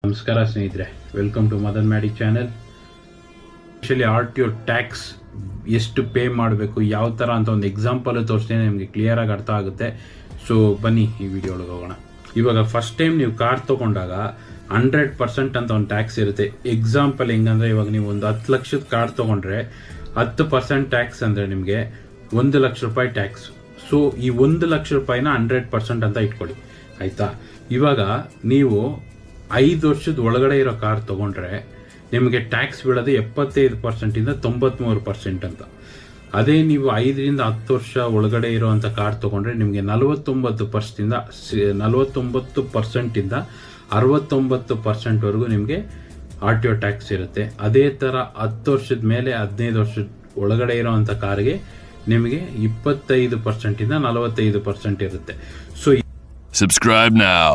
ನಮಸ್ಕಾರ ಸ್ನೇಹಿತರೆ, welcome to Madan Maddy channel. Actually RTO tax ಎಷ್ಟು ಪೇ ಮಾಡಬೇಕು, ಯಾವ ಥರ ಅಂತ ಒಂದು ಎಕ್ಸಾಂಪಲ್ ತೋರಿಸ್ತೀನಿ, ನಿಮಗೆ ಕ್ಲಿಯರಾಗಿ ಅರ್ಥ ಆಗುತ್ತೆ. ಸೊ ಬನ್ನಿ ಈ ವಿಡಿಯೋ ಒಳಗೆ ಹೋಗೋಣ. ಇವಾಗ ಫಸ್ಟ್ ಟೈಮ್ ನೀವು ಕಾರ್ ತೊಗೊಂಡಾಗ 100% ಅಂತ ಒಂದು ಟ್ಯಾಕ್ಸ್ ಇರುತ್ತೆ. ಎಕ್ಸಾಂಪಲ್ ಹೆಂಗಂದ್ರೆ, ಇವಾಗ ನೀವು ಒಂದು 10 ಲಕ್ಷದ ಕಾರ್ ತೊಗೊಂಡ್ರೆ 10% ಟ್ಯಾಕ್ಸ್ ಅಂದರೆ ನಿಮಗೆ 1 ಲಕ್ಷ ರೂಪಾಯಿ ಟ್ಯಾಕ್ಸ್. ಸೊ ಈ 1 ಲಕ್ಷ ರೂಪಾಯಿನ 100% ಅಂತ ಇಟ್ಕೊಳ್ಳಿ, ಆಯಿತಾ. ಇವಾಗ ನೀವು 5 ವರ್ಷದ ಒಳಗಡೆ ಇರೋ ಕಾರ್ ತೊಗೊಂಡ್ರೆ ನಿಮಗೆ ಟ್ಯಾಕ್ಸ್ ಬೀಳೋದು 75% 93% ಅಂತ. ಅದೇ ನೀವು 5 ರಿಂದ 10 ವರ್ಷ ಒಳಗಡೆ ಇರೋವಂಥ ಕಾರ್ ತೊಗೊಂಡ್ರೆ ನಿಮಗೆ 49% 69% ವರೆಗೂ ನಿಮಗೆ RTO ಟ್ಯಾಕ್ಸ್ ಇರುತ್ತೆ. ಅದೇ ಥರ 10 ವರ್ಷದ ಮೇಲೆ 15 ವರ್ಷದ ಒಳಗಡೆ ಇರೋವಂಥ ಕಾರ್ಗೆ ನಿಮಗೆ 25% 45% ಇರುತ್ತೆ. So Subscribe now.